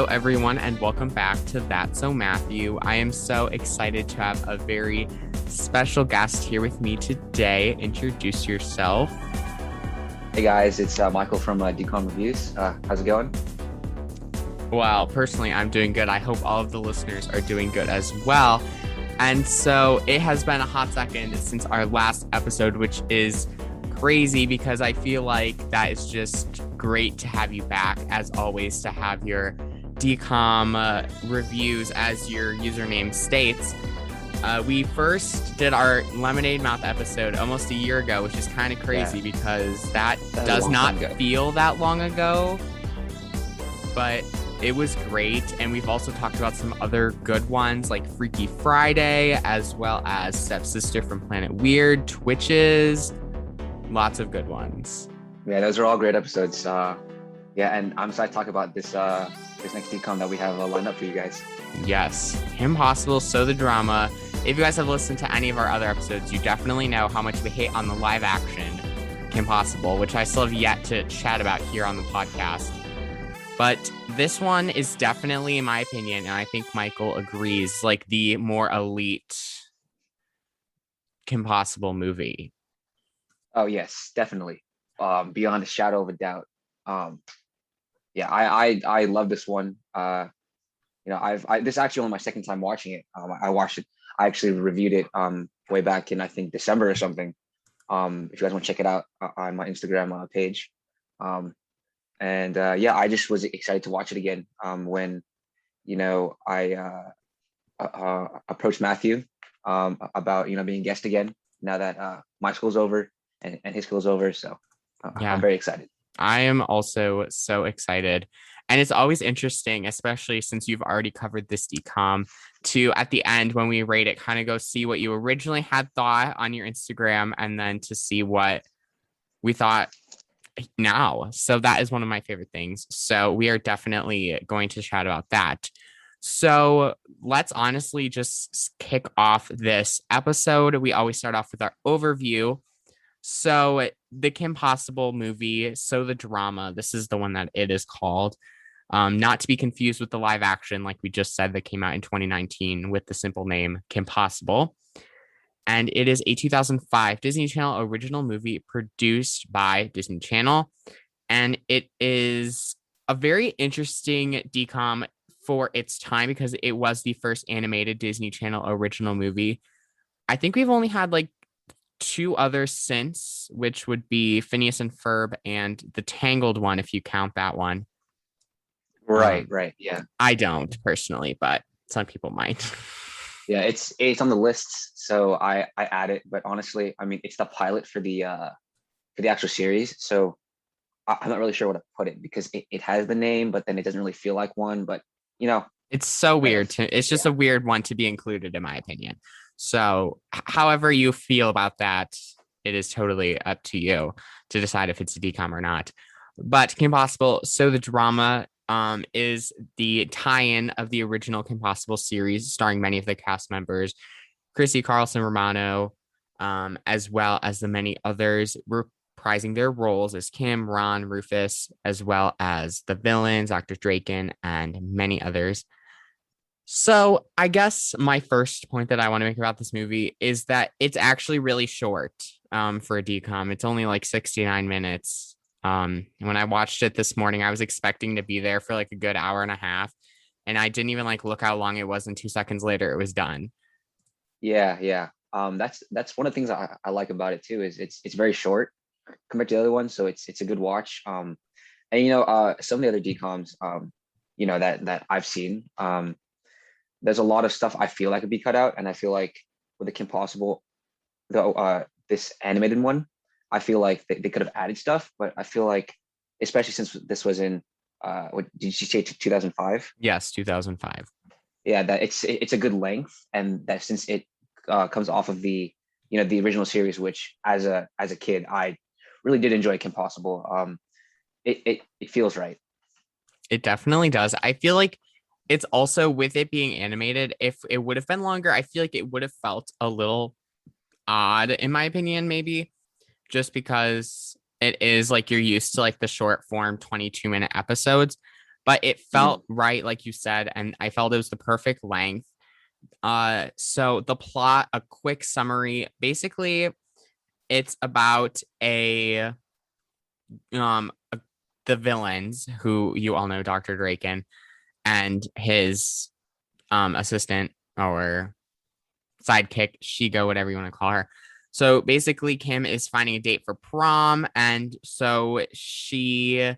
Hello, everyone, and welcome back to That's So Matthew. I am so excited to have a very special guest here with me today. Introduce yourself. Hey guys, it's Michael from Decon Reviews. How's it going? Well, personally, I'm doing good. I hope all of the listeners are doing good as well. And so it has been a hot second since our last episode, which is crazy because I feel like that is just great to have you back, as always, to have your DCOM reviews as your username states. We first did our Lemonade Mouth episode almost a year ago, which is kind of crazy because that does not feel that long ago, but it was great. And we've also talked about some other good ones like Freaky Friday, as well as Stepsister from Planet Weird, Twitches, lots of good ones. Yeah, those are all great episodes. And I'm excited to talk about this next DCOM that we have lined up for you guys. Yes, Kim Possible, So the Drama. If you guys have listened to any of our other episodes, you definitely know how much we hate on the live action Kim Possible, which I still have yet to chat about here on the podcast. But this one is definitely, in my opinion, and I think Michael agrees, like the more elite Kim Possible movie. Oh yes, definitely. Beyond a shadow of a doubt. I love this one. This is actually only my second time watching it. I watched it. I actually reviewed it way back in, I think, December or something. If you guys want to check it out on my Instagram page. I just was excited to watch it again when I approached Matthew about being a guest again now that my school's over and his school's over. So I'm very excited. I am also so excited. And it's always interesting, especially since you've already covered this DCOM, to at the end when we rate it, kind of go see what you originally had thought on your Instagram and then to see what we thought now. So that is one of my favorite things. So we are definitely going to chat about that. So let's honestly just kick off this episode. We always start off with our overview. So the Kim Possible movie, So the Drama, this is the one that it is called. Not to be confused with the live action, like we just said, that came out in 2019 with the simple name Kim Possible. And it is a 2005 Disney Channel original movie produced by Disney Channel. And it is a very interesting DCOM for its time because it was the first animated Disney Channel original movie. I think we've only had like two others since, which would be Phineas and Ferb and the Tangled one, if you count that one. Right. Yeah. I don't personally, but some people might. Yeah, it's on the list, so I add it. But honestly, I mean, it's the pilot for the actual series, so I'm not really sure where to put it because it has the name, but then it doesn't really feel like one. But it's so weird. It's just a weird one to be included, in my opinion. So, however you feel about that, it is totally up to you to decide if it's a DCOM or not. But Kim Possible, So the Drama, is the tie-in of the original Kim Possible series, starring many of the cast members, Chrissy Carlson Romano, as well as the many others reprising their roles as Kim, Ron, Rufus, as well as the villains, Dr. Draken, and many others. So I guess my first point that I want to make about this movie is that it's actually really short for a DCOM. It's only like 69 minutes. When I watched it this morning, I was expecting to be there for like a good hour and a half, and I didn't even like look how long it was, and 2 seconds later it was done. Yeah. That's one of the things I like about it too, is it's very short compared to the other ones, so it's a good watch. Some of the other DCOMs that I've seen, there's a lot of stuff I feel like could be cut out, and I feel like with the Kim Possible, this animated one, I feel like they could have added stuff, but I feel like, especially since this was in, what did you say, 2005? Yes, 2005. Yeah, that it's a good length, and that since it comes off of the the original series, which as a kid I really did enjoy Kim Possible. It feels right. It definitely does. I feel like it's also, with it being animated, if it would have been longer, I feel like it would have felt a little odd, in my opinion, maybe. Just because it is like you're used to like the short form 22-minute episodes. but it Mhm. felt right, like you said, and I felt it was the perfect length. So the plot, a quick summary. Basically, it's about um a, the villains who you all know, Dr. Draken and his assistant or sidekick, Shigo, whatever you want to call her. So basically, Kim is finding a date for prom, and so she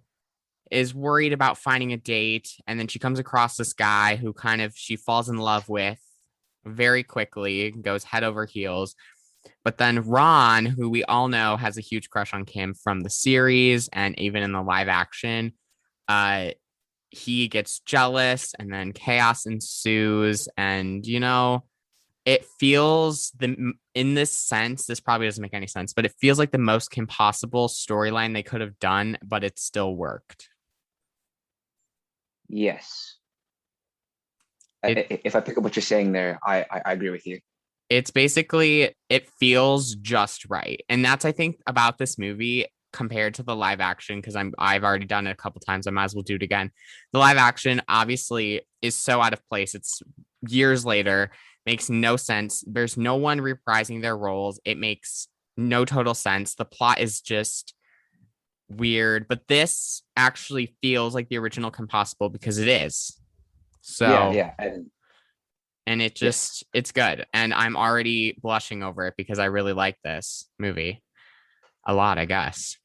is worried about finding a date, and then she comes across this guy who kind of she falls in love with very quickly, goes head over heels. But then Ron, who we all know has a huge crush on Kim from the series and even in the live action, uh, he gets jealous, and then chaos ensues. And it feels in this sense, this probably doesn't make any sense, but it feels like the most Kim Possible storyline they could have done, but it still worked. Yes. It If I pick up what you're saying there, I agree with you. it's basically it feels just right. And that's I think about this movie compared to the live action, because I've already done it a couple times. I might as well do it again. The live action obviously is so out of place. It's years later, makes no sense. There's no one reprising their roles. It makes no total sense. The plot is just weird, but this actually feels like the original Kim Possible because it is. Yeah, So, yeah, and and yes, it's good. And I'm already blushing over it because I really like this movie a lot, I guess.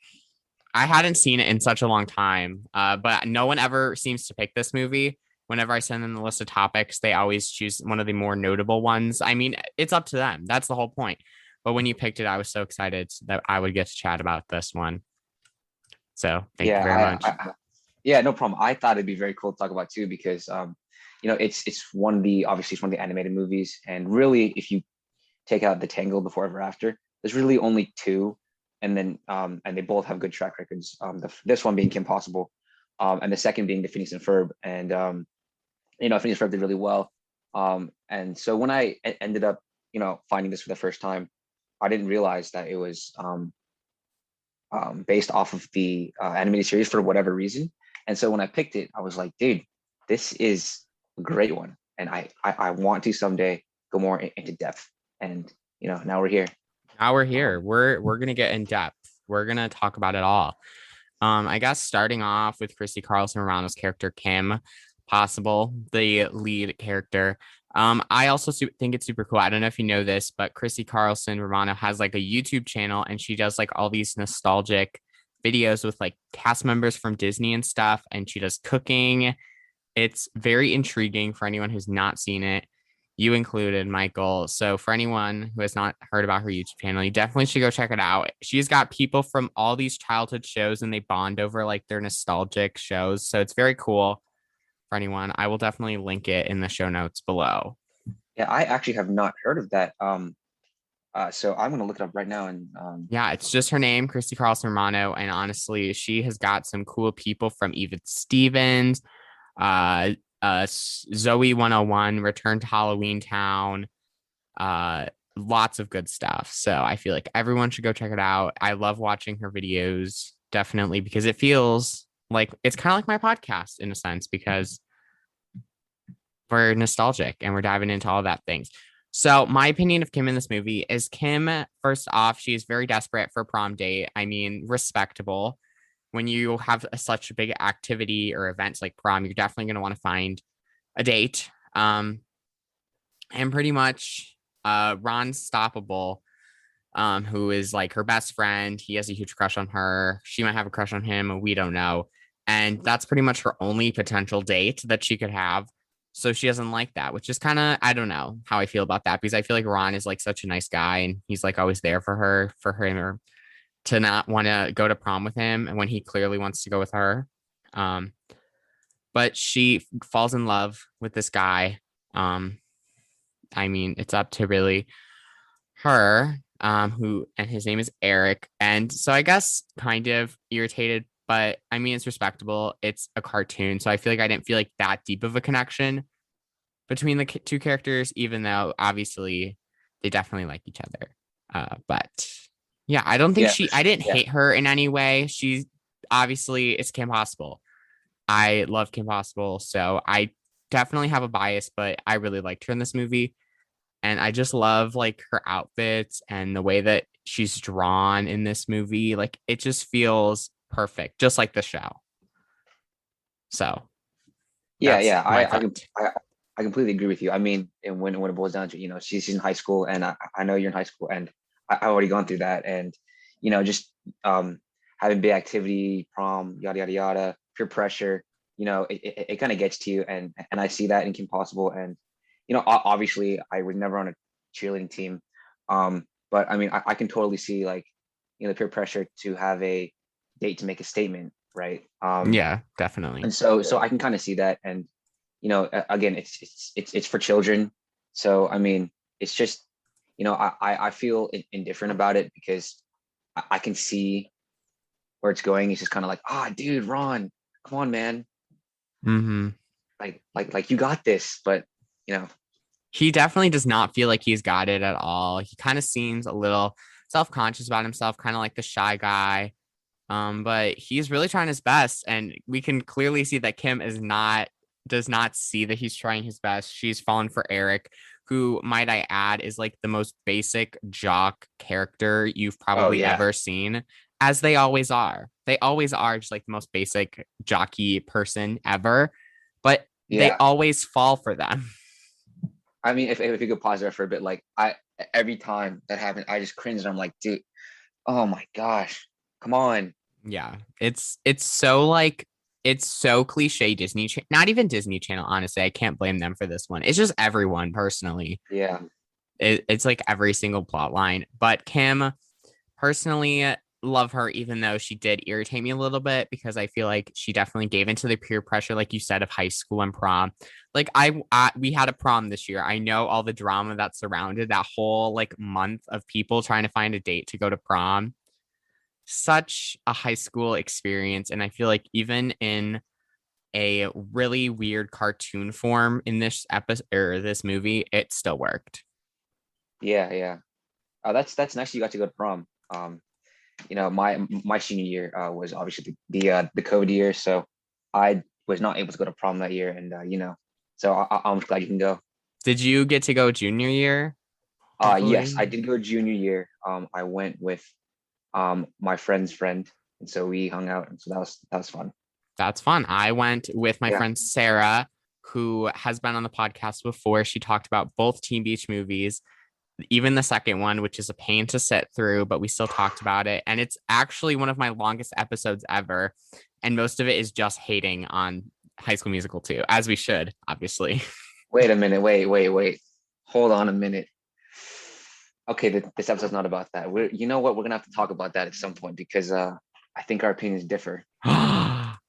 I hadn't seen it in such a long time, but no one ever seems to pick this movie. Whenever I send them the list of topics, they always choose one of the more notable ones. I mean, it's up to them. That's the whole point. But when you picked it, I was so excited that I would get to chat about this one. So thank you yeah, very much. yeah, no problem. I thought it'd be very cool to talk about too because it's one of the obviously it's one of the animated movies, and really, if you take out the Tangled Before Ever After, there's really only two, and they both have good track records. This one being Kim Possible, and the second being the Phineas and Ferb, and Phineas and Ferb did really well. And so when I ended up finding this for the first time, I didn't realize that it was based off of the animated series for whatever reason. And so when I picked it, I was like, dude, this is a great one, and I want to someday go more into depth. And now we're here. Now we're here. Um, We're gonna get in depth. We're gonna talk about it all. I guess starting off with Christy Carlson Romano's character Kim Possible, the lead character. I also think it's super cool. I don't know if you know this, but Christy Carlson Romano has like a YouTube channel, and she does like all these nostalgic videos with like cast members from Disney and stuff, and she does cooking. It's very intriguing for anyone who's not seen it, you included, Michael. So for anyone who has not heard about her YouTube channel, you definitely should go check it out. She's got people from all these childhood shows, and they bond over like their nostalgic shows. So it's very cool for anyone. I will definitely link it in the show notes below. yeah, I actually have not heard of that. So I'm gonna look it up right now. And Yeah, it's just her name, Christy Carlson Romano. And honestly, she has got some cool people from Even Stevens, uh, Zoe 101, Return to Halloween Town, lots of good stuff. So I feel like everyone should go check it out. I love watching her videos, definitely, because it feels like it's kind of like my podcast in a sense, because we're nostalgic and we're diving into all that things. So my opinion of Kim in this movie is Kim, first off, she is very desperate for a prom date. I mean, respectable. When you have such a big activity or events like prom, you're definitely going to want to find a date. And pretty much Ron Stoppable, who is like her best friend. He has a huge crush on her. She might have a crush on him. We don't know. And that's pretty much her only potential date that she could have. So she doesn't like that, which is kind of, I don't know how I feel about that, because I feel like Ron is like such a nice guy, and he's like always there for him, or to not want to go to prom with him, and when he clearly wants to go with her. Um, but she falls in love with this guy. Um, I mean, it's up to really her, who, and his name is Eric. And so I guess kind of irritated, but I mean, it's respectable. It's a cartoon. So I feel like I didn't feel like that deep of a connection between the two characters, even though obviously they definitely like each other. But yeah, I don't think yeah, for I sure. didn't Yeah, hate her in any way. She's obviously, it's Kim Possible. I love Kim Possible, so I definitely have a bias, but I really liked her in this movie. And I just love like her outfits and the way that she's drawn in this movie. Like it just feels perfect, just like the show. So Yeah, that's yeah, my I fact. I completely agree with you. I mean, and when it boils down to, she's in high school, and I know you're in high school, and I already gone through that, and just um having big activity, prom, yada yada yada, peer pressure, it kind of gets to you, and I see that in Kim Possible, and obviously I was never on a cheerleading team, but I mean, I can totally see, like, the peer pressure to have a date to make a statement, right? Yeah, definitely. And so I can kind of see that, and again, it's for children, so I mean, it's just, I feel indifferent about it, because I can see where it's going. It's just kind of like, dude, Ron, come on, man, Hmm. like you got this. But you know He definitely does not feel like he's got it at all. He kind of seems a little self-conscious about himself, kind of like the shy guy. But he's really trying his best, and we can clearly see that Kim does not see that he's trying his best. She's fallen for Eric, who, might I add, is like the most basic jock character you've oh probably yeah, ever seen, as they always are. They always are just like the most basic jockey person ever, but they yeah. always fall for them. I mean, if you could pause there for a bit, like, every time that happened, I just cringed. I'm like, dude, oh my gosh, come on. Yeah, it's so like it's so cliche not even Disney Channel, honestly. I can't blame them for this one. It's just everyone personally. Yeah, It's like every single plot line. But Kim, personally, love her, even though she did irritate me a little bit, because I feel like she definitely gave into the peer pressure, like you said, of high school and prom. Like we had a prom this year. I know all the drama that surrounded that whole like month of people trying to find a date to go to prom. Such a high school experience, and I feel like even in a really weird cartoon form in this episode or this movie, it still worked. yeah, yeah. That's nice you got to go to prom. My senior year was obviously the COVID year, so I was not able to go to prom that year, and so I'm glad you can go. Did you get to go junior year, Yes, hopefully? I did go junior year. I went with my friend's friend, and so we hung out, and so that was fun. That's fun. I went with my Yeah. friend Sarah, who has been on the podcast before. She talked about both Teen Beach movies, even the second one, which is a pain to sit through, but we still talked about it. And it's actually one of my longest episodes ever. And most of it is just hating on High School Musical too, as we should, obviously. Wait a minute. Wait. Hold on a minute. Okay, this episode's not about that. You know what? We're gonna have to talk about that at some point, because I think our opinions differ.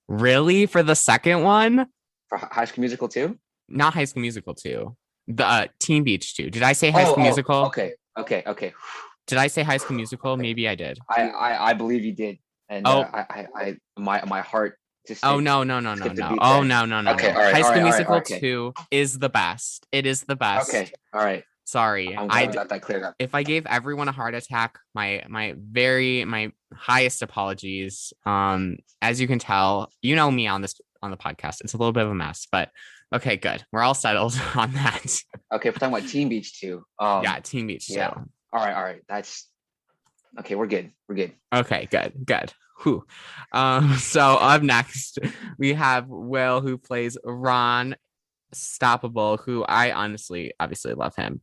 Really? For the second one? For High School Musical too? Not High School Musical 2. The Teen Beach 2. Did I say High School Oh, Musical? okay. Did I say High School Musical? Okay. Maybe I did. I believe you did, and Oh, my heart just oh it no, no, no, no, skipped a no. beat Oh there. no, no, no, Okay, no. all right, High all School right, all right, all Musical right, okay, 2 is the best. It is the best. okay, all right. Sorry. I'm glad we got that cleared up. If I gave everyone a heart attack, my highest apologies. As you can tell, you know me on the podcast. It's a little bit of a mess, but okay, good. We're all settled on that. Okay, if we're talking about Team Beach too. Yeah, Teen Beach Yeah. 2. All right. That's okay. We're good. We're good. Okay, good. Whew. So up next we have Will, who plays Ron Stoppable, who I honestly obviously love him.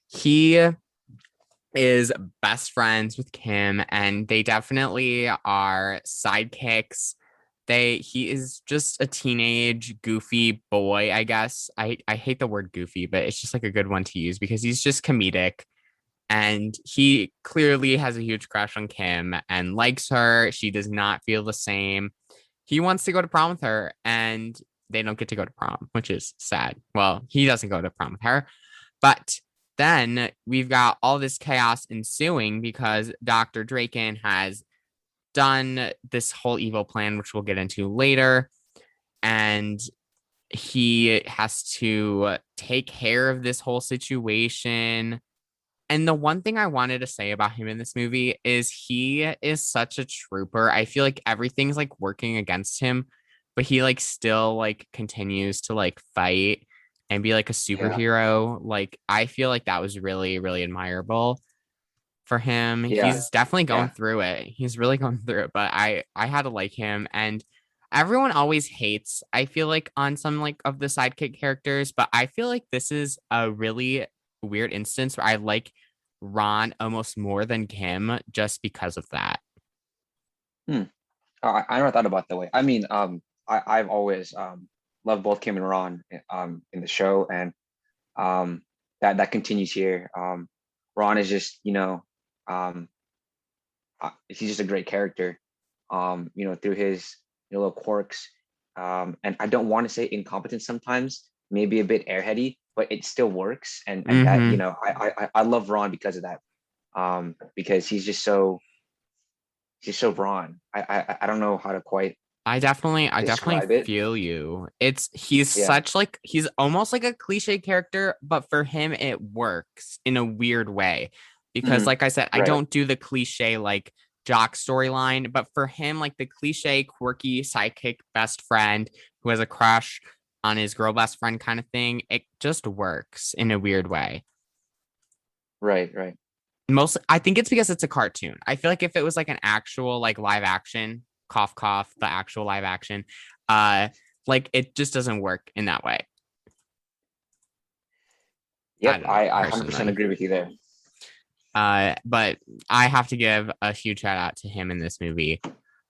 He is best friends with Kim, and they definitely are sidekicks. He is just a teenage goofy boy, I guess. I hate the word goofy, but it's just like a good one to use because he's just comedic, and he clearly has a huge crush on Kim and likes her. She does not feel the same. He wants to go to prom with her, and they don't get to go to prom, which is sad. Well, he doesn't go to prom with her, but then we've got all this chaos ensuing because Dr. Draken has done this whole evil plan, which we'll get into later. And he has to take care of this whole situation. And the one thing I wanted to say about him in this movie is he is such a trooper. I feel like everything's like working against him, but he like still like continues to like fight and be like a Yeah, superhero. Like I feel like that was really, really admirable for him. yeah, He's definitely going yeah. through it. He's really going through it, but I had to like him. And everyone always hates, I feel like, on some like of the sidekick characters, but I feel like this is a really weird instance where I like Ron almost more than Kim just because of that. Hmm. I never thought about it that way. I mean, I've always loved both Kim and Ron in the show, and um, that continues here. Ron is just, um, he's just a great character. Through his little quirks, and I don't want to say incompetent sometimes, maybe a bit airheady, but it still works. And that, Mm-hmm. I love Ron because of that. Because he's so Ron. I don't know how to quite I definitely describe it. feel you. He's Yeah. such like he's almost like a cliche character, but for him it works in a weird way. Because Mhm. like I said, I Right. don't do the cliche like jock storyline, but for him, like the cliche, quirky sidekick best friend who has a crush on his girl best friend kind of thing, it just works in a weird way. Right. Right. Most I think it's because it's a cartoon. I feel like if it was like an actual like live action, cough cough, the actual live action, uh like it just doesn't work in that way. I Yep. don't know, I 100% personally. agree with you there. But I have to give a huge shout out to him in this movie.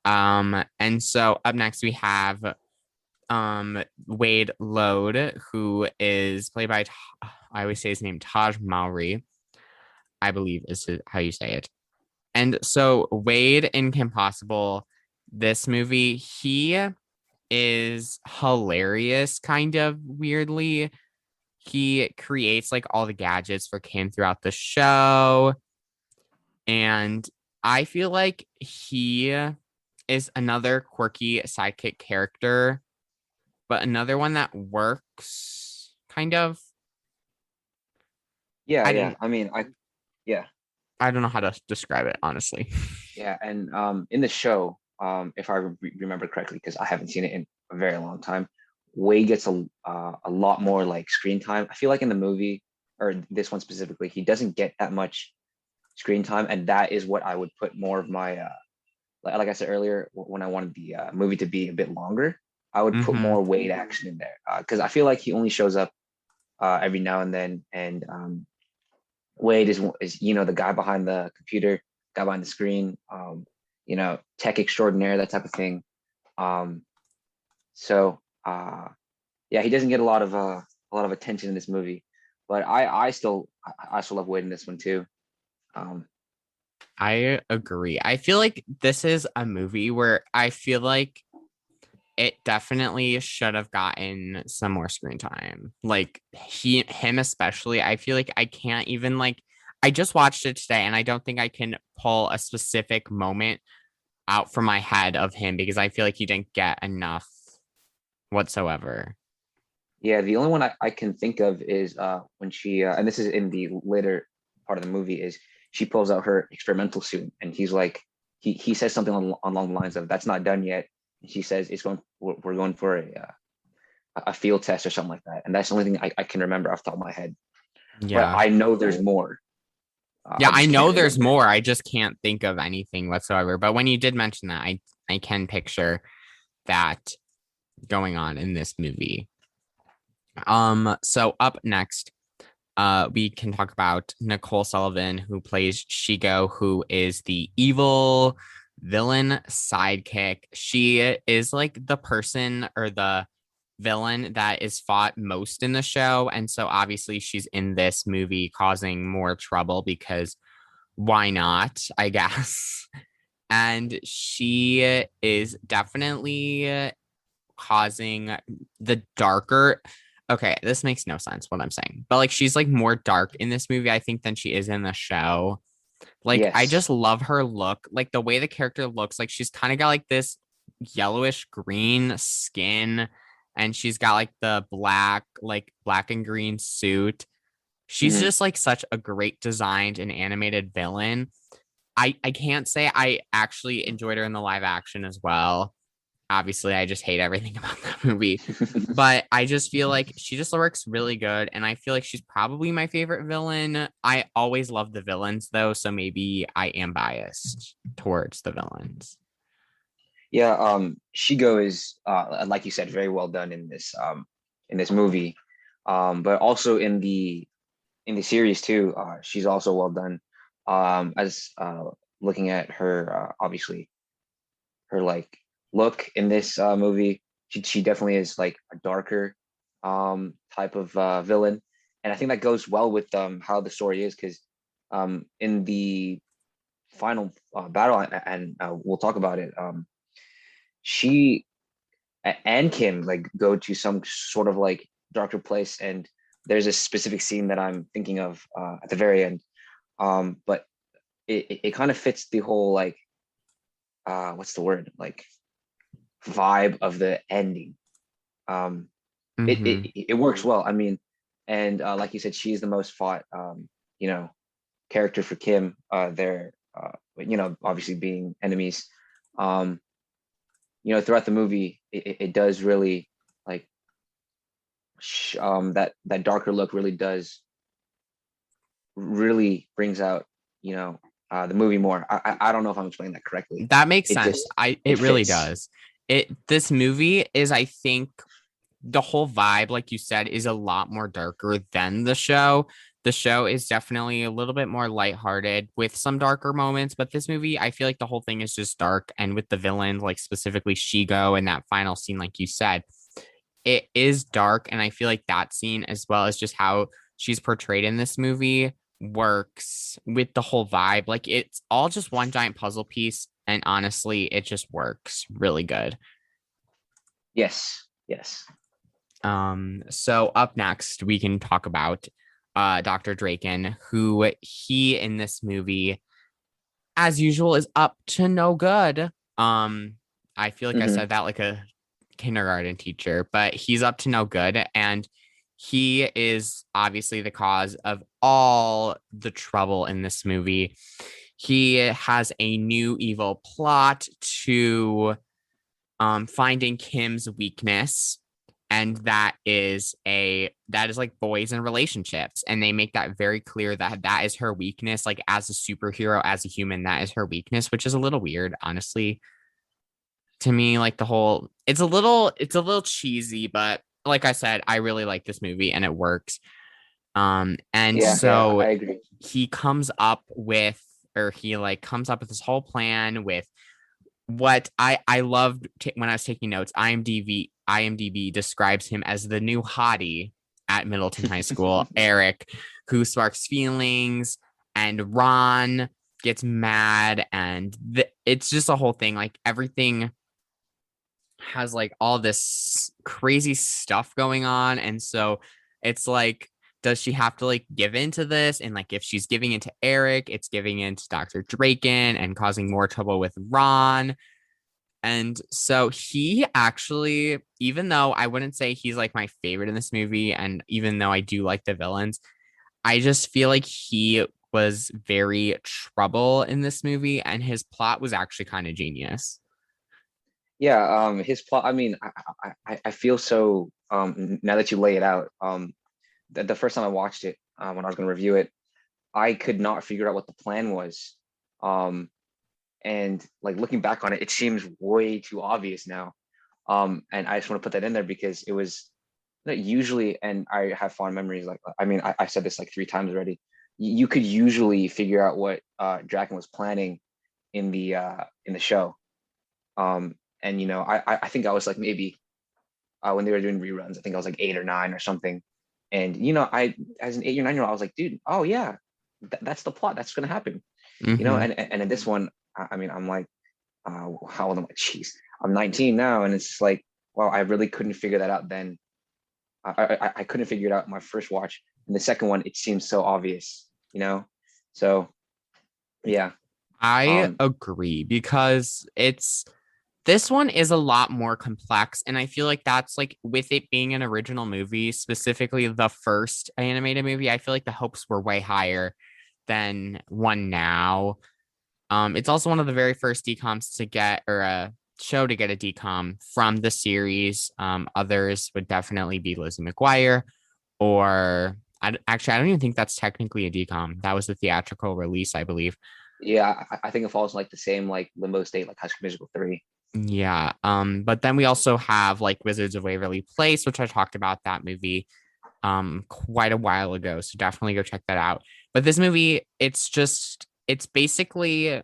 And so up next we have Wade Lode, who is played by I always say his name Taj Mowry, I believe is how you say it. And so Wade in Kim Possible, this movie, he is hilarious, kind of weirdly. He creates like all the gadgets for Kim throughout the show. And I feel like he is another quirky sidekick character, but another one that works kind of. Yeah. I Yeah. didn't Yeah. I don't know how to describe it, honestly. Yeah. And in the show, if I remember correctly, because I haven't seen it in a very long time, Wade gets a lot more like screen time. I feel like in the movie, or this one specifically, he doesn't get that much screen time, and that is what I would put more of my like I said earlier, when I wanted the movie to be a bit longer, I would put Mm-hmm. more Wade action in there, because I feel like he only shows up every now and then, and Wade is the guy behind the computer, guy behind the screen, tech extraordinaire, that type of thing. Um, so yeah, he doesn't get a lot of attention in this movie, but I still love Wade in this one too. Um, I agree. I feel like this is a movie where I feel like it definitely should have gotten some more screen time. Like him especially, I feel like I can't even like I just watched it today and I don't think I can pull a specific moment out from my head of him because I feel like he didn't get enough whatsoever. Yeah, the only one I can think of is when she and this is in the later part of the movie, is she pulls out her experimental suit, and he's like he says something along the lines of "That's not done yet." And she says it's going we're going for a field test or something like that, and that's the only thing I can remember off the top of my head. But Yeah. I know there's more. Yeah, I I just can't know there's remember. more. I just can't think of anything whatsoever. But when you did mention that, I can picture that going on in this movie. So up next, we can talk about Nicole Sullivan, who plays Shigo, who is the evil villain sidekick. She is like the person or the villain that is fought most in the show. And so obviously she's in this movie causing more trouble because why not, I guess. And she is definitely causing the darker. Okay, this makes no sense what I'm saying, but like she's like more dark in this movie, I think, than she is in the show. Like I Yes. just love her look, like the way the character looks. Like she's kind of got like this yellowish green skin, and she's got like the black and green suit. She's Hmm. just like such a great designed and animated villain. I can't say I actually enjoyed her in the live action as well. obviously I just hate everything about that movie. But I just feel like she just works really good. And I feel like she's probably my favorite villain. I always love the villains though. So maybe I am biased towards the villains. Yeah, Shigo is like you said, very well done in this movie. But also in the series too, she's also well done. As looking at her obviously her like look in this movie, she definitely is like a darker type of villain. And I think that goes well with how the story is because in the final battle, and we'll talk about it. She and Kim like go to some sort of like darker place, and there's a specific scene that I'm thinking of at the very end. But it kind of fits the whole like what's the word like vibe of the ending. Um, Mm-hmm. it works well. I mean, and like you said, she's the most fought you know character for Kim. They're obviously being enemies. Um, throughout the movie, it does really like that darker look really does really brings out the movie more. I don't know if I'm explaining that correctly. That makes It sense. just it It really fits. does. This movie is, I think, the whole vibe, like you said, is a lot more darker than the show. The show is definitely a little bit more lighthearted with some darker moments, but this movie, I feel like the whole thing is just dark. And with the villain, like specifically Shigo and that final scene, like you said, it is dark. And I feel like that scene, as well as just how she's portrayed in this movie, works with the whole vibe. Like it's all just one giant puzzle piece. And honestly, it just works really good. Yes, yes. So up next, we can talk about Dr. Draken, who he in this movie, as usual, is up to no good. I feel like I Hmm. said that like a kindergarten teacher, but he's up to no good. And he is obviously the cause of all the trouble in this movie. He has a new evil plot to finding Kim's weakness, and that is like boys and relationships, and they make that very clear that that is her weakness. Like as a superhero, as a human, that is her weakness, which is a little weird, honestly, to me. Like the whole, it's a little cheesy, but like I said, I really like this movie and it works. And Yeah, yeah, so I agree. he comes up with, or he like comes up with this whole plan with what I loved when I was taking notes. IMDb describes him as the new hottie at Middleton High School, Eric, who sparks feelings, and Ron gets mad, and it's just a whole thing. Like everything has like all this crazy stuff going on, and so it's like, does she have to like give into this? And like if she's giving into Eric, it's giving into Dr. Draken and causing more trouble with Ron. And so he actually, even though I wouldn't say he's like my favorite in this movie, and even though I do like the villains, I just feel like he was very trouble in this movie, and his plot was actually kind of genius. Yeah, his plot. I mean, I feel so. Now that you lay it out, the first time I watched it, when I was going to review it, I could not figure out what the plan was. Um, and like looking back on it, it seems way too obvious now. And I just want to put that in there because it was usually, and I have fond memories. Like, I mean, I said this like three times already. You could usually figure out what Draken was planning in the show. And I think I was like maybe when they were doing reruns, I think I was like 8 or 9 or something. And I as an 8 or 9 year old, I was like, dude, oh yeah, that's the plot. That's gonna happen. Hmm. And in this one, I mean, I'm like, how old am I? Jeez, I'm 19 now, and it's just like, wow, I really couldn't figure that out then. I couldn't figure it out my first watch, and the second one, it seems so obvious. So yeah, I um, agree because this one is a lot more complex. And I feel like that's like with it being an original movie, specifically the first animated movie, I feel like the hopes were way higher than one now. It's also one of the very first decoms to get, or show to get a decom from the series. Others would definitely be Lizzie McGuire, or actually, I don't even think that's technically a decom. That was the theatrical release, I believe. Yeah, I think it falls in like the same like limbo state like High School Musical 3. Yeah. But then we also have like Wizards of Waverly Place, which I talked about that movie quite a while ago. So definitely go check that out. But this movie, it's basically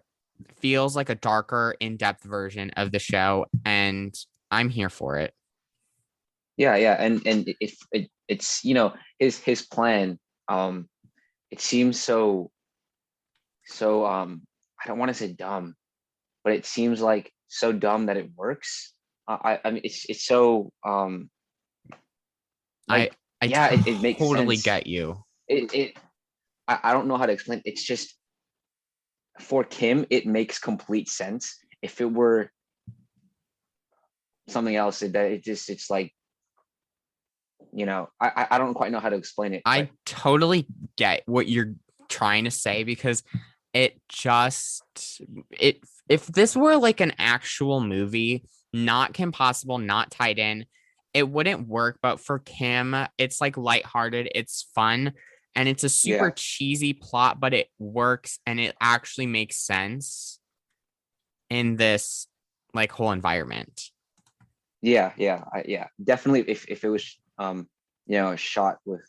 feels like a darker, in-depth version of the show, and I'm here for it. Yeah, yeah, and it's his plan. It seems so I don't want to say dumb, but it seems like so dumb that it works. I mean it's so I like I yeah, it makes totally sense. get you. It I don't know how to explain. It's just for Kim, it makes complete sense. If it were something else, it's like I don't quite know how to explain it, but I totally get what you're trying to say because it just it if this were like an actual movie, not Kim Possible, not tied in, it wouldn't work. But for Kim, it's like lighthearted, it's fun, and it's a super yeah, cheesy plot, but it works and it actually makes sense in this like whole environment. yeah, definitely. If it was shot with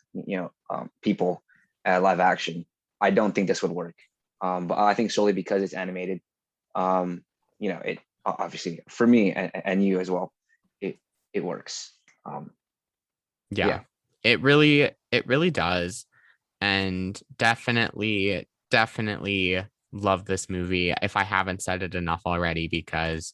people live action, I don't think this would work. But I think solely because it's animated, it obviously for me and you as well, it works. Yeah. Yeah. It really does. And definitely love this movie if I haven't said it enough already, because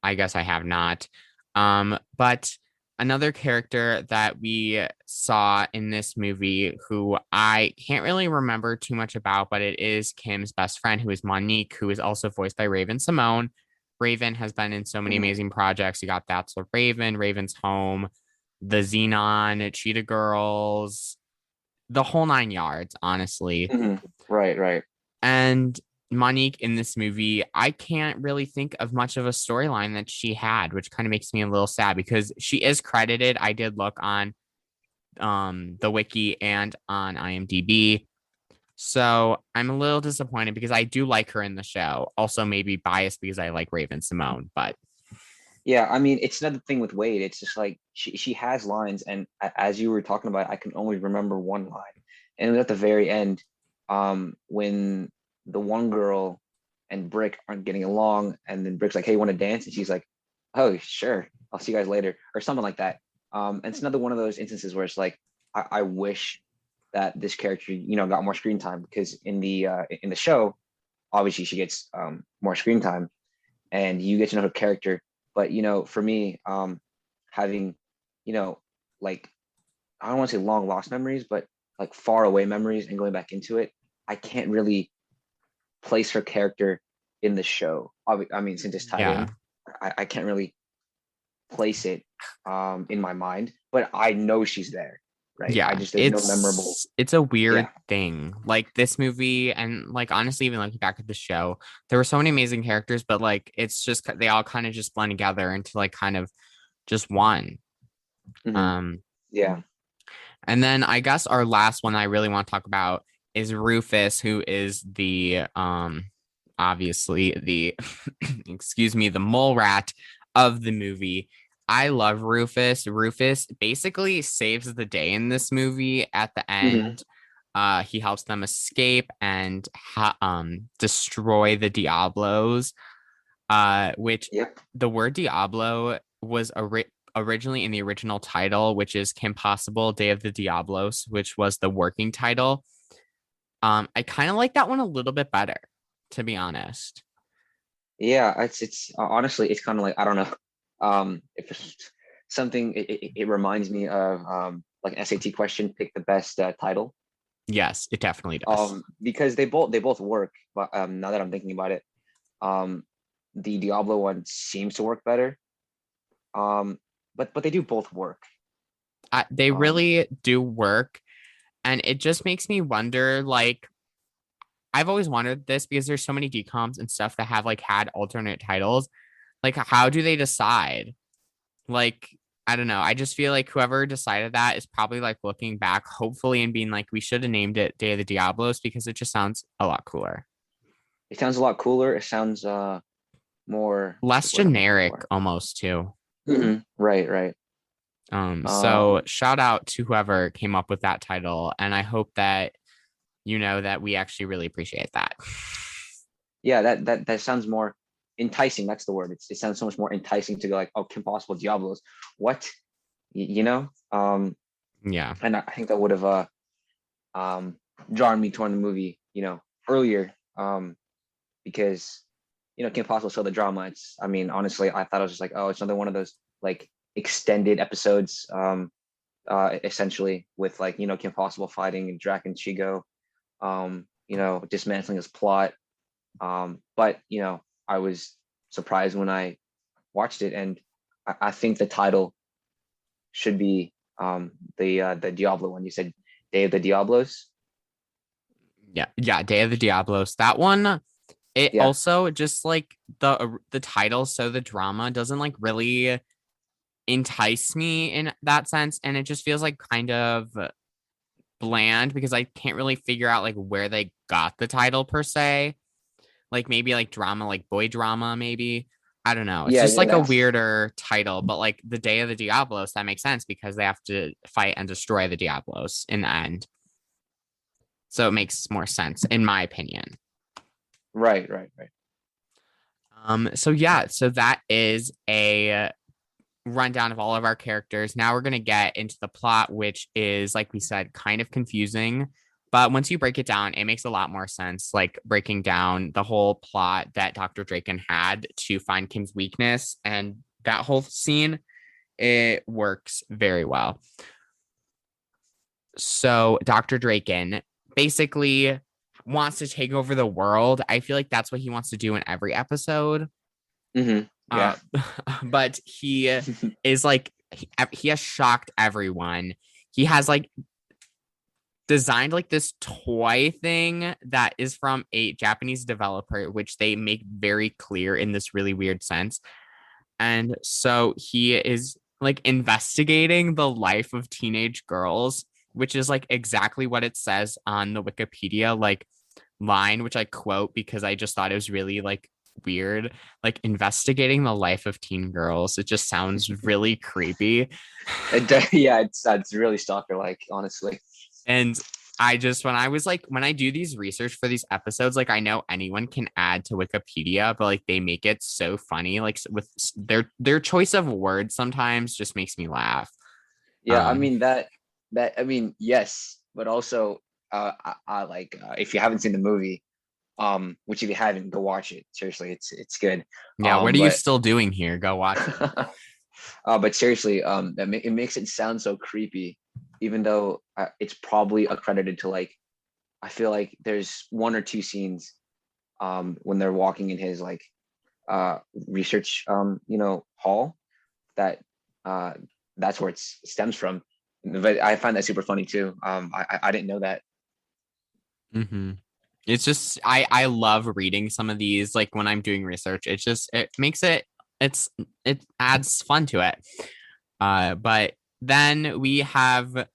I guess I have not. But another character that we saw in this movie who I can't really remember too much about, but it is Kim's best friend, who is Monique, who is also voiced by Raven Simone. Raven has been in so many Mhm. amazing projects. You got That's What Raven, Raven's Home, The Xenon, Cheetah Girls, the whole nine yards, honestly. Right, right. And Monique in this movie, I can't really think of much of a storyline that she had, which kind of makes me a little sad because she is credited. I did look on the wiki and on IMDb. So I'm a little disappointed because I do like her in the show. Also, maybe biased because I like Raven Simone, but Yeah, I mean, it's another thing with Wade. It's just like she has lines, and as you were talking about, I can only remember one line, and it was at the very end, when the one girl and Brick aren't getting along, and then Brick's like, "Hey, want to dance?" And she's like, "Oh, sure, I'll see you guys later," or something like that. And it's another one of those instances where it's like, I wish that this character, got more screen time because in the show, obviously she gets more screen time, and you get to know her character. But for me, having, you know, like I don't want to say long lost memories, but like far away memories and going back into it, I can't really place her character in the show. I mean, since it's tied yeah. in, I can't really place it in my mind, but I know she's there, right? Yeah, There's no memorable. it's a weird Yeah. thing. Like this movie and like honestly even looking back at the show, there were so many amazing characters, but like it's just they all kind of just blend together into like kind of just one. Hmm. Um Yeah. and then I guess our last one I really want to talk about is Rufus, who is the obviously the excuse me, the mole rat of the movie. I love Rufus. Rufus basically saves the day in this movie at the Hmm. end. He helps them escape and destroy the Diablos. Which Yep. the word Diablo was originally in the original title, which is Kim Possible Day of the Diablos, which was the working title. I kind of like that one a little bit better, to be honest. Yeah, it's honestly, it's kind of like I don't know, if it's something, it reminds me of like an SAT question, pick the best title, Yes, it definitely does. because they both work, but now that I'm thinking about it, um, the Diablo one seems to work better, um, but they do both work. They Um, really do work, and it just makes me wonder. Like, I've always wondered this because there's so many DComs and stuff that have like had alternate titles. Like, how do they decide? Like, I don't know. I just feel like whoever decided that is probably like looking back, hopefully, and being like, we should have named it Day of the Diablos because it just sounds a lot cooler. It sounds a lot cooler. It sounds more, what's the Less word I'm looking generic for? almost too. Right, right. So Um, shout out to whoever came up with that title, and I hope that you know that we actually really appreciate that. yeah, that sounds more enticing. That's the word. It sounds so much more enticing to go like, oh, Kim Possible Diablos. What? You know? Yeah. And I think that would have um drawn me toward the movie, earlier. Because Kim Possible show the drama. I mean, honestly, I thought it was just like, oh, it's another one of those like extended episodes, essentially with like, Kim Possible fighting Drac and Chigo, dismantling his plot. But I was surprised when I watched it, and I think the title should be the Diablo one. You said Day of the Diablos. Yeah. Yeah. Day of the Diablos. That one, it Yeah, also just like the title, so the drama doesn't like really entice me in that sense. And it just feels like kind of bland because I can't really figure out like where they got the title per se. Like maybe like drama, like boy drama, maybe. I don't know. It's yeah, just yeah. like a That's weirder title, but like the Day of the Diablos, that makes sense because they have to fight and destroy the Diablos in the end. So it makes more sense, in my opinion. right, right, right. So yeah, so that is a rundown of all of our characters. Now we're gonna get into the plot, which is, like we said, kind of confusing. But once you break it down, it makes a lot more sense. Like breaking down the whole plot that Dr. Draken had to find Kim's weakness and that whole scene, it works very well. So Dr. Draken basically wants to take over the world. I feel like that's what he wants to do in every episode. Yeah. Uh, but he is like he has shocked everyone. He has like designed like this toy thing that is from a Japanese developer, which they make very clear in this really weird sense. And so he is like investigating the life of teenage girls, which is like exactly what it says on the Wikipedia like line, which I quote because I just thought it was really like weird, like investigating the life of teen girls. It just sounds really creepy. Yeah, it's really stalker like, honestly. And I just when I was like when I do these research for these episodes, like I know anyone can add to Wikipedia, but like they make it so funny, like with their choice of words sometimes just makes me laugh. Yeah, I Um, mean that I mean, yes, but also I like, if you haven't seen the movie, which if you haven't, go watch it. Seriously, it's good. yeah, what are you But still doing here? Go watch it. but seriously, it makes it sound so creepy, even though it's probably accredited to like, I feel like there's one or two scenes when they're walking in his like research hall, that uh that's where it stems from. But I find that super funny too. I didn't know that. Mm-hmm. It's just I love reading some of these like when I'm doing research. It's just it makes it it's it adds fun to it. But then we have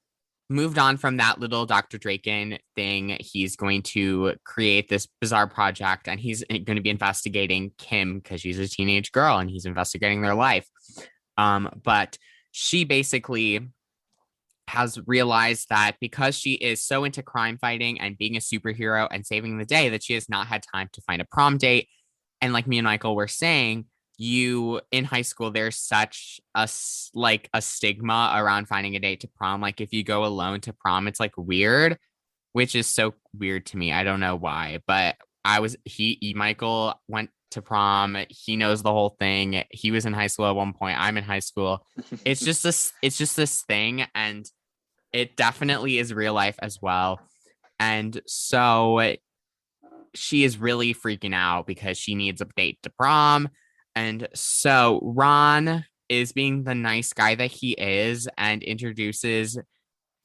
moved on from that little Dr. Draken thing. He's going to create this bizarre project and he's going to be investigating Kim because she's a teenage girl and he's investigating their life. But she basically has realized that because she is so into crime fighting and being a superhero and saving the day that she has not had time to find a prom date. And like me and Michael were saying, you in high school there's such like a stigma around finding a date to prom. Like if you go alone to prom, it's like weird, which is so weird to me. I don't know why, but Michael went to prom. He knows the whole thing. He was in high school at one point. I'm in high school. It's just this thing, and it definitely is real life as well. And so she is really freaking out because she needs a date to prom. And so Ron is being the nice guy that he is and introduces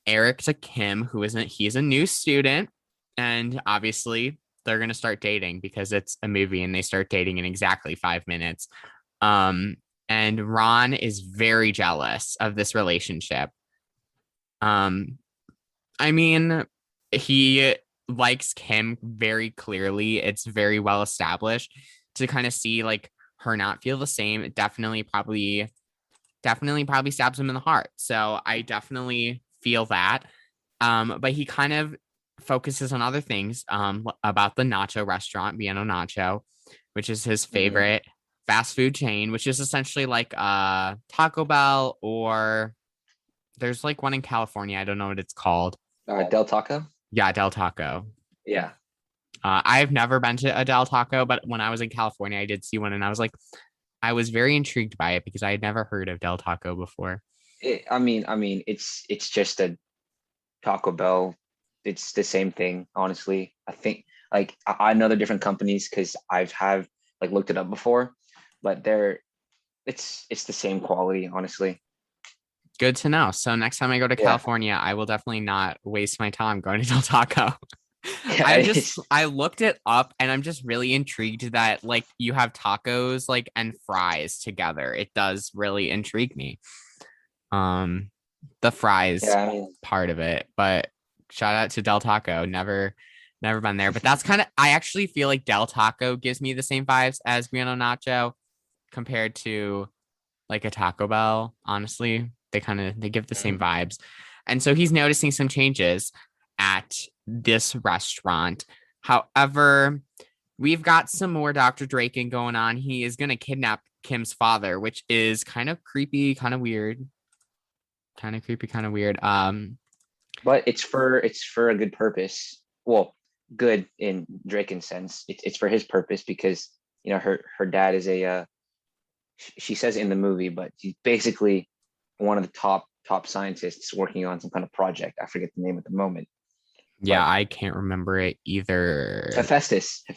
Eric to Kim, who isn't, he's a new student. And obviously, they're going to start dating because it's a movie and they start dating in exactly 5 minutes. Um, and Ron is very jealous of this relationship. Um, I mean, he likes Kim very clearly. It's very well established. To kind of see like her not feel the same, it definitely probably stabs him in the heart. So I definitely feel that. But he kind of focuses on other things about the nacho restaurant, Vienna Nacho, which is his Hmm. favorite fast food chain, which is essentially like Taco Bell, or there's like one in California. I don't know what it's called. Del Taco. Yeah, Del Taco. Yeah. I've never been to a Del Taco, but when I was in California, I did see one, and I was very intrigued by it because I had never heard of Del Taco before. I mean, it's just a Taco Bell. It's the same thing, honestly. I think like I know they're different companies because I've have like looked it up before, but it's the same quality, honestly. Good to know. So next time I go to Yeah. California, I will definitely not waste my time going to Del Taco. Yeah, it's I looked it up and I'm just really intrigued that like you have tacos like and fries together. It does really intrigue me. Um the fries yeah, I mean, part of it, but shout out to Del Taco. Never been there, but that's kind of I actually feel like Del Taco gives me the same vibes as Briano Nacho compared to like a Taco Bell, honestly. They give the same mhm. vibes. And so he's noticing some changes at this restaurant. However, we've got some more Dr. Draken going on. He is going to kidnap Kim's father, which is kind of creepy, kind of weird. Kind of creepy, kind of weird. But it's for a good purpose. Well, good in Draken's sense. It's for his purpose because her dad is a she says in the movie, but he's basically one of the top scientists working on some kind of project. I forget the name at the moment, Yeah, but I can't remember it either. Hephaestus, the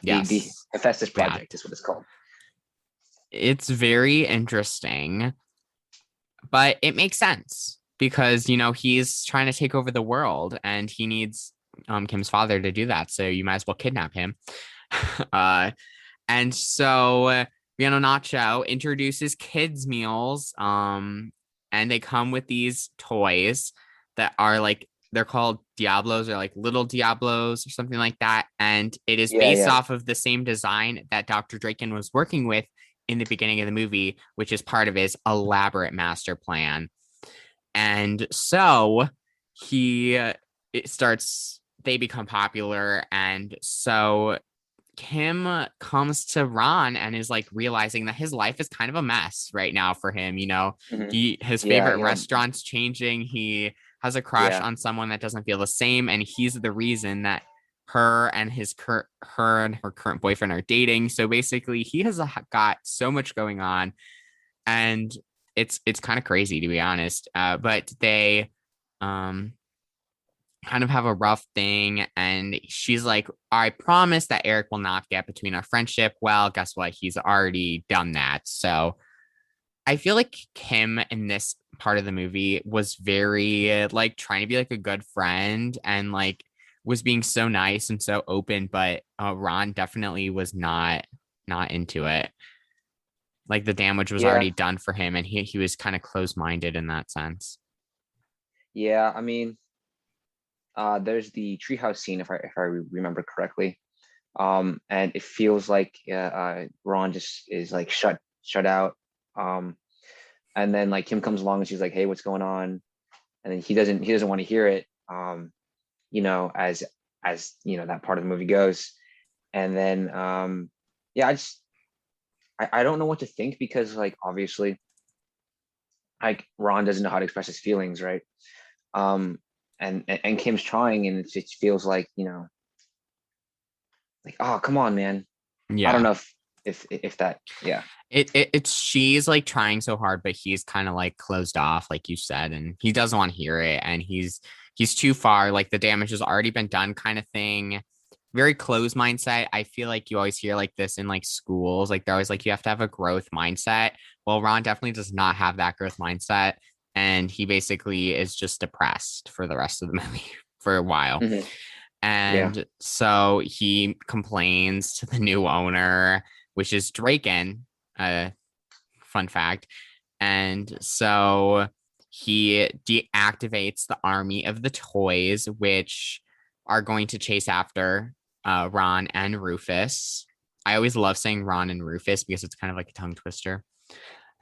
Yes. Hephaestus That. project is what it's called. It's very interesting, but it makes sense because he's trying to take over the world and he needs Kim's father to do that. So you might as well kidnap him. uh, and so Riano Nacho introduces kids meals, and they come with these toys that are like they're called Diablos or like little Diablos or something like that. And it is Yeah, based yeah, off of the same design that Dr. Draken was working with in the beginning of the movie, which is part of his elaborate master plan. And so he it starts they become popular, and so Kim comes to Ron and is like realizing that his life is kind of a mess right now for him. hmm His yeah, favorite restaurant's changing. He has a crush yeah, on someone that doesn't feel the same, and he's the reason that her and her current boyfriend are dating. So basically, he has got so much going on, and it's kind of crazy to be honest. But they um kind of have a rough thing, and she's like, I promise that Eric will not get between our friendship. Well, guess what, he's already done that. So I feel like Kim in this part of the movie was very like trying to be like a good friend and like was being so nice and so open, but Ron definitely was not into it. Like the damage was yeah, already done for him, and he was kind of close-minded in that sense. yeah. I mean, there's the treehouse scene if I remember correctly. And it feels like Ron just is like shut out. Um, and then like Kim comes along and she's like, "Hey, what's going on?" And then he doesn't want to hear it. As that part of the movie goes. And then yeah, I don't know what to think because like obviously like Ron doesn't know how to express his feelings, right? Um, and Kim's trying, and it just feels like like, oh, come on, man. I don't Yeah. know if that, yeah. It's she's like trying so hard, but he's kind of like closed off, like you said, and he doesn't want to hear it, and he's too far, like the damage has already been done, kind of thing. Very closed mindset. I feel like you always hear like this in like schools, like they're always like you have to have a growth mindset. Well, Ron definitely does not have that growth mindset, and he basically is just depressed for the rest of the movie for a while. Hmm. Yeah. And so he complains to the new owner, which is Draken. Uh, fun fact. And so he deactivates the army of the toys, which are going to chase after Ron and Rufus. I always love saying Ron and Rufus because it's kind of like a tongue twister.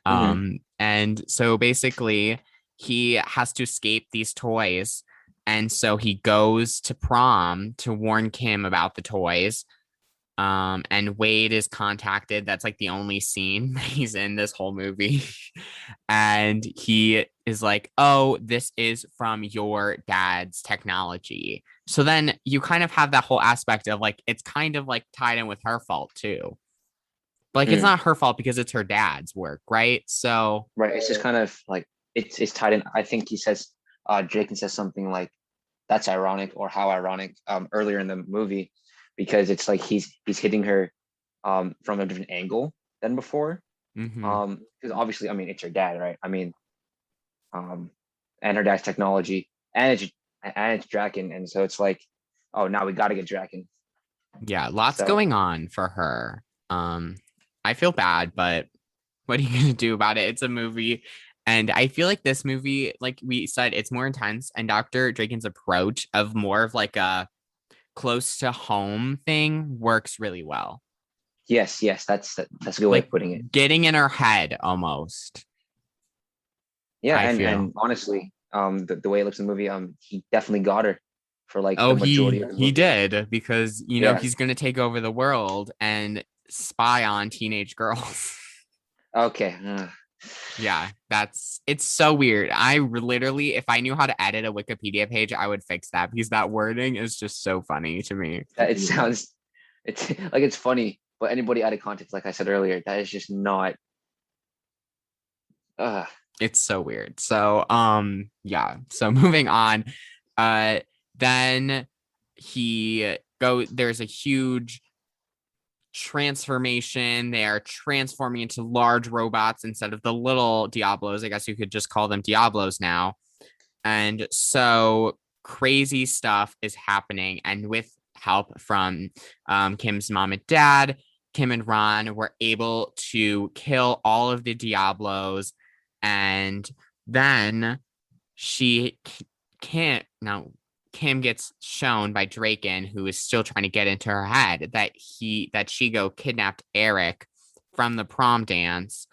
Hmm. And so basically, he has to escape these toys. And so he goes to prom to warn Kim about the toys. And Wade is contacted. That's like the only scene he's in this whole movie. And he is like, oh, this is from your dad's technology. So then you kind of have that whole aspect of like, it's kind of like tied in with her fault too. But like, it's Mm, not her fault because it's her dad's work, right? So, right. It's just kind of like it's tied in. I think he says Jacob says something like that's ironic or how ironic earlier in the movie because it's like he's hitting her from a different angle than before. mhm. Because obviously, I mean, it's her dad, right? I mean, um, and her dad's technology, and it's Draken, and so it's like, oh, now we got to get Draken. Yeah, lots So going on for her. Um, I feel bad, but what are you gonna do about it? It's a movie. And I feel like this movie, like we said, it's more intense. And Dr. Draken's approach of more of like a close to home thing works really well. yes, that's a good way Like of putting it. getting in her head almost, Yeah, I and feel. honestly, the way it looks in the movie, he definitely got her for like Oh, the majority of the he movie. did because Yeah. he's gonna take over the world and spy on teenage girls. Okay. Yeah, it's so weird. Literally, if I knew how to edit a Wikipedia page, I would fix that because that wording is just so funny to me. It sounds it's like it's funny, but anybody out of context, like I said earlier, that is just not. Uh, It's so weird. So, yeah. So moving on, uh, then there's a huge transformation. They are transforming into large robots instead of the little Diablos. I guess you could just call them Diablos now. And so crazy stuff is happening. And with help from Kim's mom and dad, Kim and Ron were able to kill all of the Diablos. And then she can't now. Kim gets shown by Draken, who is still trying to get into her head, that Shigo kidnapped Eric from the prom dance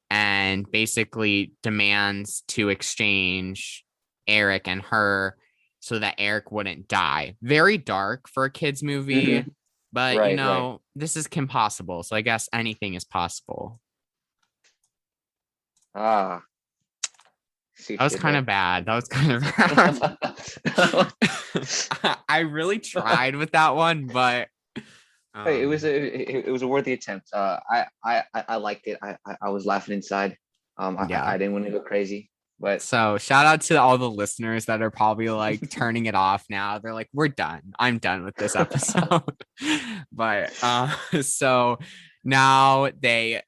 and basically demands to exchange Eric and her so that Eric wouldn't die. Very dark for a kids movie, mhm. but Right. this is Kim Possible, so I guess anything is possible. Ah, see That what was you did kind of there. bad. That was kind of bad. I really tried with that one, but Hey, um it was a worthy attempt. I liked it. I was laughing inside. yeah. I didn't want to go crazy, but So shout out to all the listeners that are probably like turning it off now. They're like, we're done. I'm done with this episode. But so now they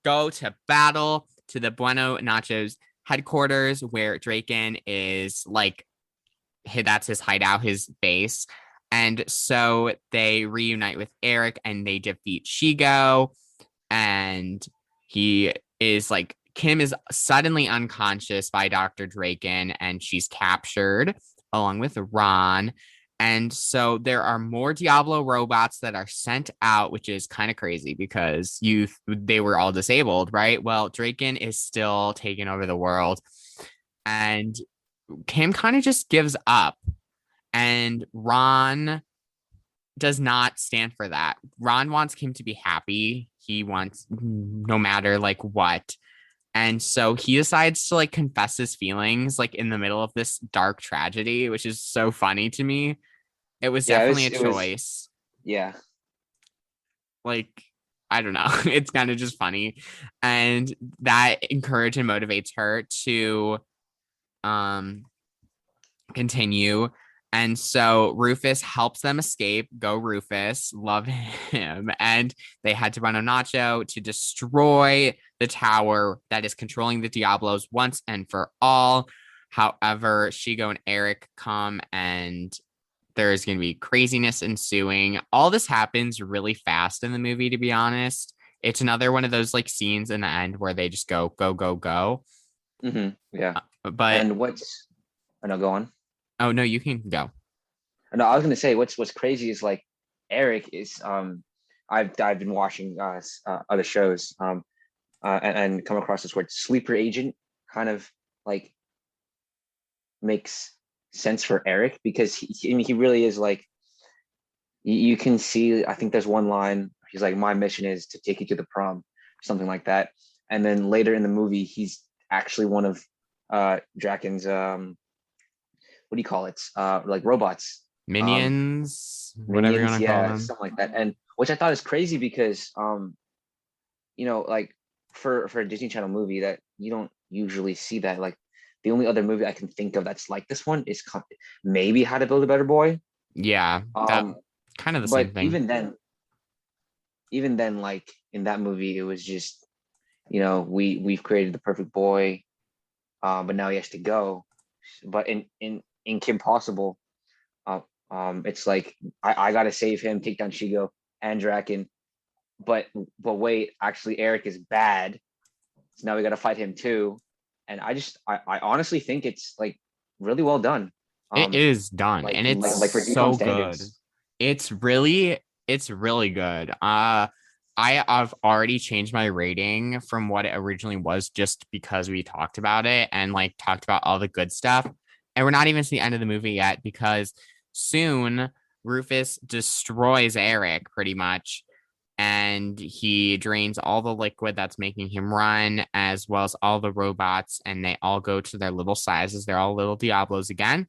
go to battle to the Bueno Nachos headquarters where Draken is like that's his hideout, his base. And so they reunite with Eric and they defeat Shigo. And he is like, Kim is suddenly unconscious by Dr. Draken and she's captured along with Ron. And so there are more Diablo robots that are sent out, which is kind of crazy because they were all disabled, right? Well, Draken is still taking over the world. And Kim kind of just gives up. And Ron does not stand for that. Ron wants Kim to be happy. He wants no matter like what. And so he decides to like confess his feelings like in the middle of this dark tragedy, which is so funny to me. It was yeah, definitely a it was choice. yeah. Like, I don't know. It's kind of just funny. And that encourages and motivates her to um continue. And so Rufus helps them escape. Go Rufus, love him. And they had to run a Nacho to destroy the tower that is controlling the Diablos once and for all. However, Shigo and Eric come and there's going to be craziness ensuing. All this happens really fast in the movie, to be honest. It's another one of those like scenes in the end where they just go, go, go, go. Yeah. But And what's I know, go on. oh no, you can go. No, I was gonna say what's crazy is like Eric is I've been watching other shows and come across this word sleeper agent kind of like makes sense for Eric because I mean he really is like you can see I think there's one line he's like my mission is to take you to the prom something like that and then later in the movie he's actually one of Draken's what do you call it like robots um Minions, whatever you minions, want to call yeah, them. something like that. And which I thought is crazy because like for a Disney Channel movie that you don't usually see that. Like the only other movie I can think of that's like this one is maybe How to Build a Better Boy. Yeah, that Um, kind of the same but thing. even then, like in that movie, it was just we've created the perfect boy, but now he has to go. But in Kim Possible, uh, it's like I gotta save him, take down Shigo and Draken. But wait, actually Eric is bad, so now we gotta fight him too. And I honestly think it's like really well done. It Um, is done like and it's like for DCOM so good. standards. It's really good. I've already changed my rating from what it originally was just because we talked about it and like talked about all the good stuff. And we're not even to the end of the movie yet because soon Rufus destroys Eric pretty much and he drains all the liquid that's making him run, as well as all the robots, and they all go to their little sizes. They're all little Diablos again,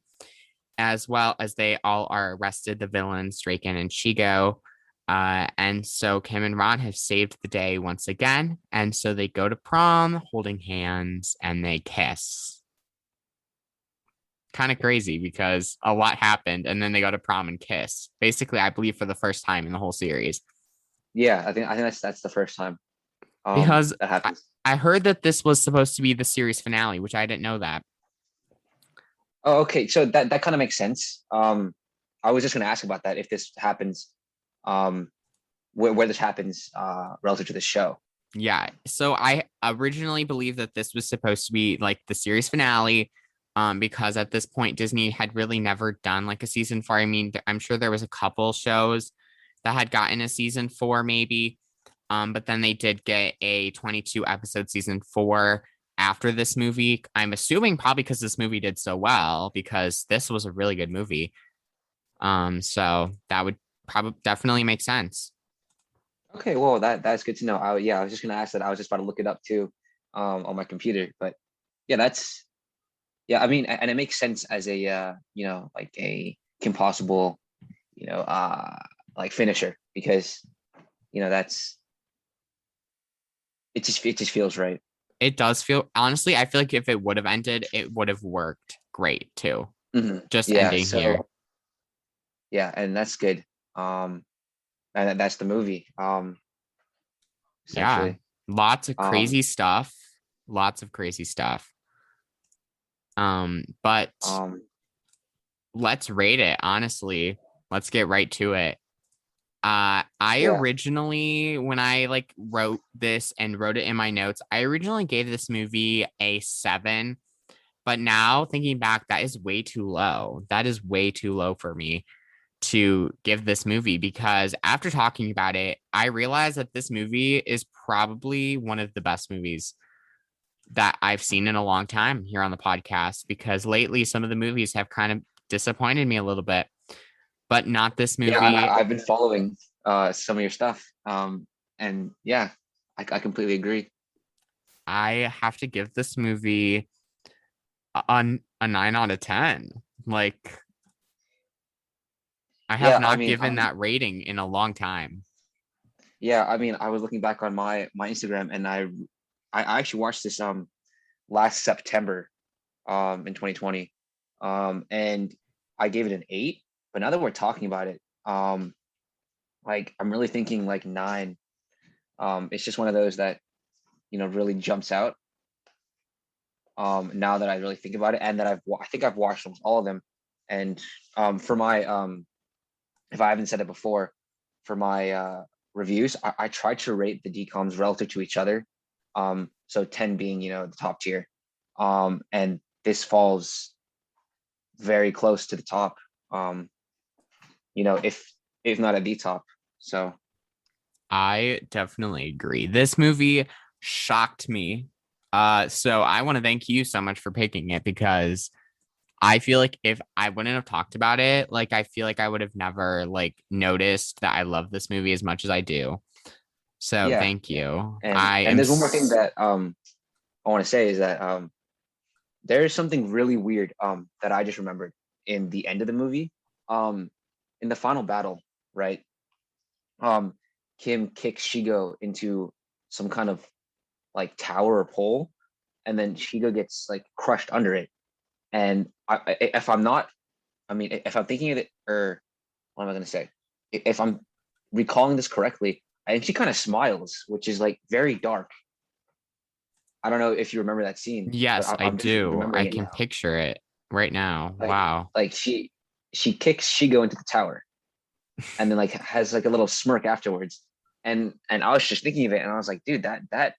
as well as they all are arrested, the villains, Draken and Shigo. And so Kim and Ron have saved the day once again. And so they go to prom holding hands and they kiss. Kind of crazy because a lot happened and then they go to prom and kiss. Basically, I believe for the first time in the whole series. Yeah, I think that's the first time Because that I, happens. I heard that this was supposed to be the series finale, which I didn't know that. Oh, okay. So that kind of makes sense. I was just gonna ask about that if this happens, um, where this happens relative to the show. Yeah. So I originally believed that this was supposed to be like the series finale, because at this point Disney had really never done like a season four. I mean, I'm sure there was a couple shows that had gotten a season four, maybe. But then they did get a 22 episode season four after this movie. I'm assuming probably because this movie did so well, because this was a really good movie. So that would probably definitely make sense. Okay, well that's good to know. Yeah, I was just gonna ask that. I was just about to look it up too, on my computer. But yeah, that's yeah. I mean, and it makes sense as a like a Kim Possible, you know, uh, like finisher because that's it just feels right. It does feel, honestly, I feel like if it would have ended, it would have worked great too. Just Yeah. ending here. So yeah, and that's good. And that's the movie. Yeah. Essentially. Lots of Um, crazy stuff. Lots of crazy stuff. But um, let's rate it, honestly. Let's get right to it. I yeah, originally, when I like wrote this and wrote it in my notes, I originally gave this movie a 7, but now thinking back, that is way too low. That is way too low for me to give this movie, because after talking about it, I realized that this movie is probably one of the best movies that I've seen in a long time here on the podcast, because lately some of the movies have kind of disappointed me a little bit, but not this yeah. movie. I've been following some of your stuff. And yeah, I completely agree. I have to give this movie a 9 out of 10. Like, I have Yeah, I not mean, given that rating in a long time. I mean, I was looking back on my Instagram, and I actually watched this last September in 2020, and I gave it an 8. But now that we're talking about it, like I'm really thinking like 9. It's just one of those that really jumps out. Now that I really think about it, and that I think I've watched almost all of them, and for my if I haven't said it before, for my reviews, I try to rate the DComs relative to each other. So 10 being, the top tier. And this falls very close to the top. If not at the top. So I definitely agree. This movie shocked me. So I want to thank you so much for picking it, because I feel like if I wouldn't have talked about it, like I feel like I would have never like noticed that I love this movie as much as I do. So yeah. thank you. And there's one more thing that I want to say is that there is something really weird that I just remembered in the end of the movie. In the final battle, right? Kim kicks Shigo into some kind of like tower or pole, and then Shigo gets like crushed under it. And if I'm thinking of it, or what am I going to say? If I'm recalling this correctly, I think she kind of smiles, which is like very dark. I don't know if you remember that scene. Yes, I do. I can picture it right now. Wow. Like she kicks Shigo into the tower, and then like has like a little smirk afterwards. And I was just thinking of it, and I was like, dude, that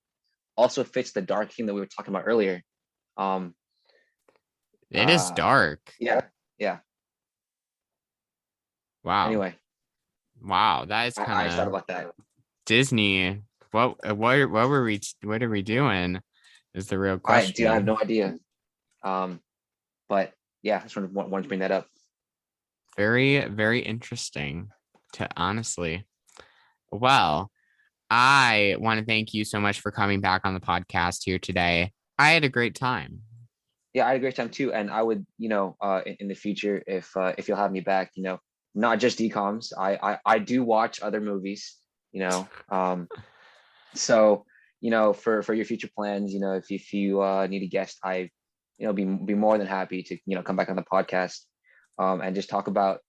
also fits the dark theme that we were talking about earlier. It is dark. Yeah. Wow. Anyway. Wow, that is kind of. I thought about that. Disney. What are we doing? Is the real question. I have no idea. But yeah, I just wanted to bring that up. Very, very interesting. Honestly. Well, I want to thank you so much for coming back on the podcast here today. I had a great time. Yeah, I had a great time too. And I would, in the future, if you'll have me back, not just DComs. I do watch other movies, so, for your future plans, if you need a guest, I, be more than happy to, come back on the podcast, and just talk about,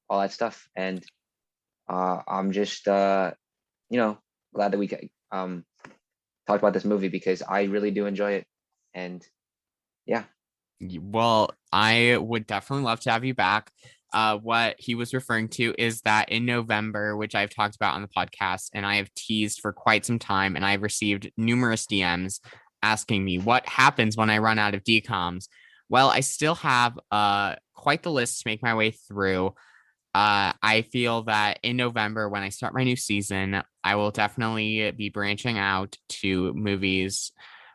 all that stuff. And I'm just, glad that we talked about this movie, because I really do enjoy it. And yeah. Well, I would definitely love to have you back. What he was referring to is that in November, which I've talked about on the podcast, and I have teased for quite some time, and I've received numerous DMs asking me what happens when I run out of DComs. Well, I still have quite the list to make my way through. I feel that in November, when I start my new season, I will definitely be branching out to movies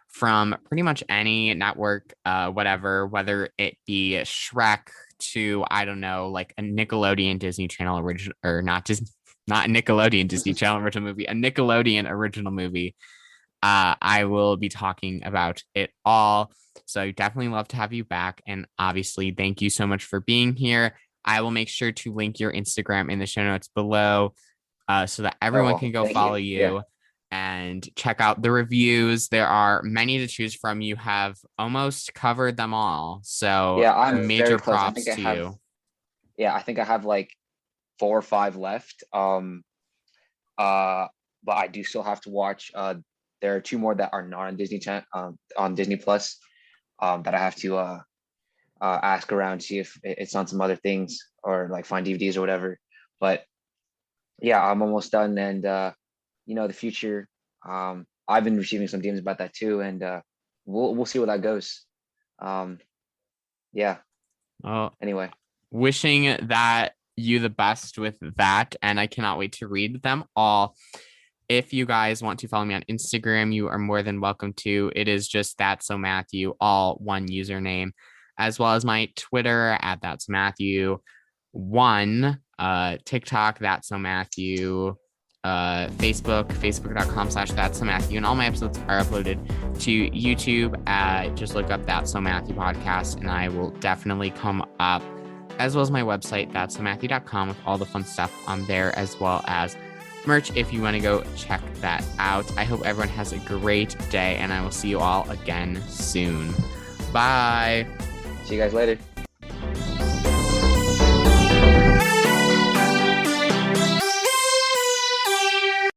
from pretty much any network, whatever, whether it be Shrek to, I don't know, like a Nickelodeon Disney Channel original, or not Nickelodeon Disney Channel original movie, a Nickelodeon original movie. I will be talking about it all. So I definitely love to have you back. And obviously, thank you so much for being here. I will make sure to link your Instagram in the show notes below, so that everyone can go follow you. Yeah. And check out the reviews. There are many to choose from. You have almost covered them all. So yeah, I'm major props to you. Yeah, I think I have like 4 or 5 left. But I do still have to watch. There are 2 more that are not on Disney on Disney Plus, that I have to ask around, see if it's on some other things, or like find DVDs or whatever. But yeah, I'm almost done. And the future, I've been receiving some DMs about that too, and we'll see where that goes. Yeah. Well, anyway, wishing that you the best with that, and I cannot wait to read them all. If you guys want to follow me on Instagram, you are more than welcome to. It is just That's So Matthew, all one username, as well as my Twitter at That's Matthew 1, TikTok That's So Matthew, Facebook, facebook.com/That's So Matthew, and all my episodes are uploaded to YouTube. Just look up That's So Matthew podcast, and I will definitely come up, as well as my website, that'ssomatthew.com, with all the fun stuff on there, as well as merch if you want to go check that out. I hope everyone has a great day, and I will see you all again soon. Bye. See you guys later.